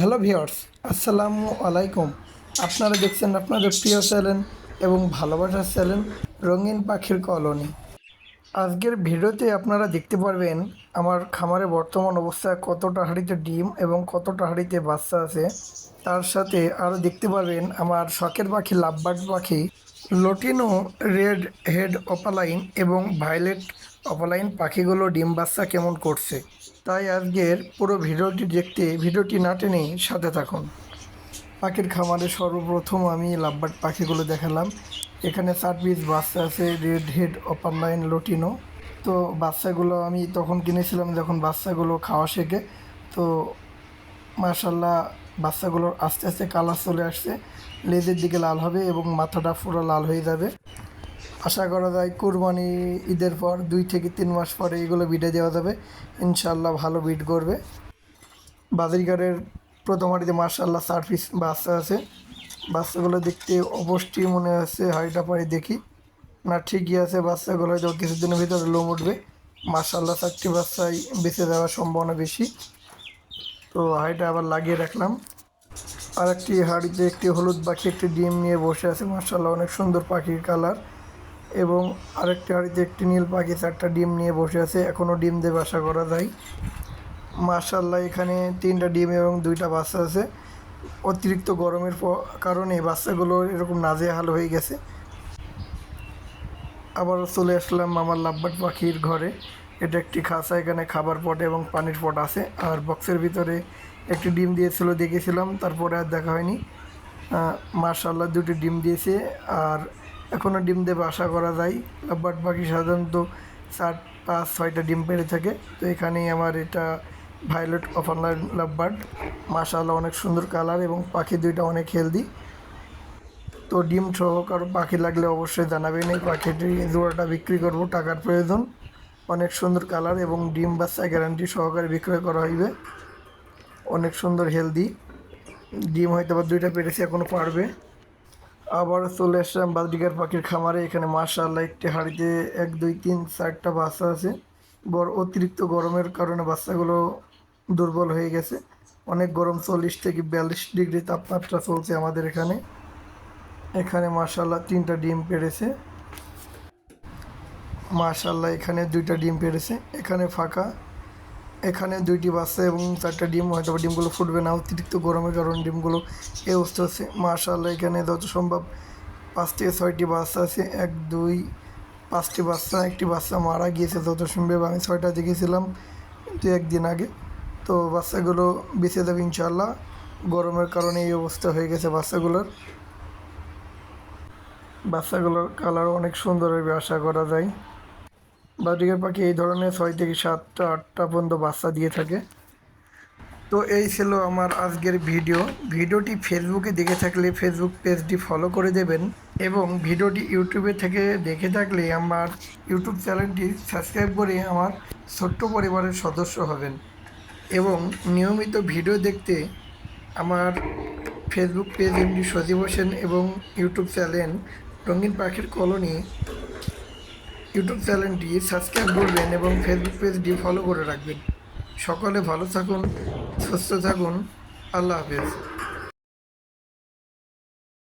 Hello viewers, আসসালামু আলাইকুম। আপনারা দেখছেন আপনাদের প্রিয় চ্যানেল এবং ভালোবাসার চ্যানেল রঙিন পাখির কলোনি। আজকের ভিডিওতে আপনারা দেখতে পারবেন আমার খামারে বর্তমান অবস্থায় কতটা হাঁড়িতে ডিম এবং কতটা হাঁড়িতে বাচ্চা আছে। তার সাথে আরও দেখতে পারবেন আমার শখের পাখি লাভবার্ড পাখি লটিনো রেড হেড অপালাইন এবং ভায়োলেট অপালাইন পাখিগুলো ডিম বাচ্চা কেমন করছে। তাই আজকের পুরো ভিডিওটি দেখতে ভিডিওটি না টেনেই সাথে থাকুন। পাখির খামারে সর্বপ্রথম আমি লাভবার্ড পাখিগুলো দেখালাম। এখানে 4 পিস বাচ্চা আছে রেড হেড অপারলাইন লটিনো। তো বাচ্চাগুলো আমি তখন কিনেছিলাম যখন বাচ্চাগুলো খাওয়া শেখে। তো মাশাল্লাহ বাচ্চাগুলোর আস্তে আস্তে কালার চলে আসছে, লেজের দিকে লাল হবে এবং মাথাটা পুরো লাল হয়ে যাবে। আশা করা যায় কুরবানি ঈদের পর 2 থেকে 3 মাস পরে এগুলো বিটে দেওয়া যাবে, ইনশাল্লাহ ভালো বিট করবে। বাজিরগারের প্রথম হাঁড়িতে মাশাল্লাহ 4 পিস বাচ্চা আছে। বাচ্চাগুলো দেখতে অবশ্যই মনে হচ্ছে, হাঁড়িটা পরে দেখি না ঠিকই আছে। বাচ্চাগুলো হয়তো কিছুদিনের ভিতরে লোম উঠবে। মাশাল্লাহ 4টি বাচ্চাই বেঁচে যাওয়ার সম্ভাবনা বেশি। তো হাঁড়িটা আবার লাগিয়ে রাখলাম। আর একটি হাঁড়িতে একটি হলুদ পাখি একটি ডিম নিয়ে বসে আছে, মাশাল্লাহ অনেক সুন্দর পাখির কালার। এবং আরেকটি হাঁড়িতে একটি নীল পাখি 4টা ডিম নিয়ে বসে আছে, এখনও ডিম দেবে আশা করা যায়। মাশাল্লাহ এখানে 3টা ডিম এবং 2টা বাচ্চা আছে। অতিরিক্ত গরমের কারণে বাচ্চাগুলো এরকম নাজেহাল হয়ে গেছে। আবারও চলে আসলাম আমার লাভবার্ড পাখির ঘরে। এটা একটি খাঁচা, এখানে খাবার পট এবং পানির পট আছে। আর বক্সের ভিতরে একটি ডিম দিয়েছিল, দেখেছিলাম, তারপরে আর দেখা হয়নি। মাশাল্লাহ 2টি ডিম দিয়েছে আর এখনও ডিম দেবে আশা করা যায়। লাভবার্ড পাখি সাধারণত 4, 5, 6টা ডিম পেড়ে থাকে। তো এখানেই আমার এটা ভায়োলেট অপারলাইন লাভবার্ড। মাশাল্লাহ অনেক সুন্দর কালার এবং পাখি 2টা অনেক হেলদি। তো ডিম সহ কারো পাখি লাগলে অবশ্যই জানাবেন। এই পাখিটি জোড়াটা বিক্রি করব, টাকার প্রয়োজন। অনেক সুন্দর কালার এবং ডিম বাচ্চা গ্যারান্টি সহকারে বিক্রয় করা হইবে। অনেক সুন্দর হেলদি ডিম, হয়তো বা 2টা পেরেছে, এখনও পারবে। আবার চলে আসলাম বাজরিগার পাখির খামারে। এখানে মাশাআল্লাহ একটি হাঁড়িতে 1, 2, 3, 4টা বাচ্চা আছে। অতিরিক্ত গরমের কারণে বাচ্চাগুলো দুর্বল হয়ে গেছে। অনেক গরম, 40 থেকে 42 ডিগ্রি তাপমাত্রা চলছে আমাদের এখানে। এখানে মাশাআল্লাহ 3টা ডিম পেড়েছে। মাশাআল্লাহ এখানে 2টা ডিম পেড়েছে। এখানে ফাঁকা, এখানে 2টি বাচ্চা এবং 4টা ডিম। হয়তো ডিমগুলো ফুটবে না, অতিরিক্ত গরমের কারণে ডিমগুলো এই অবস্থা হচ্ছে। মাশাআল্লাহ এখানে যত সম্ভব 5 থেকে 6টি বাচ্চা আছে। 1, 2, 5টি বাচ্চা। একটি বাচ্চা মারা গিয়েছে যত সম্ভব, আমি 6টা দেখেছিলাম 2-1 দিন আগে। তো বাচ্চাগুলো বেঁচে যাবে ইনশাআল্লাহ। গরমের কারণে এই অবস্থা হয়ে গেছে বাচ্চাগুলোর। বাচ্চাগুলোর কালার অনেক সুন্দর হবে আশা করা যায়। বাজরিগার পাখি এই ধরনের 6 থেকে 7টা 8টা পর্যন্ত বাচ্চা দিয়ে থাকে। তো এই ছিল আমার আজকের ভিডিওটি ফেসবুকে দেখে থাকলে ফেসবুক পেজটি ফলো করে দেবেন এবং ভিডিওটি ইউটিউবে থেকে দেখে থাকলে আমার ইউটিউব চ্যানেলটি সাবস্ক্রাইব করে আমার ছোট্ট পরিবারের সদস্য হবেন। এবং নিয়মিত ভিডিও দেখতে আমার ফেসবুক পেজ এমডি সজীব হোসেন এবং ইউটিউব চ্যানেল রঙিন পাখির কলোনি ইউটিউব চ্যানেলটি সাবস্ক্রাইব করবেন এবং ফেসবুক পেজটি ফলো করে রাখবেন। সকলে ভালো থাকুন, সুস্থ থাকুন। আল্লাহ হাফেজ।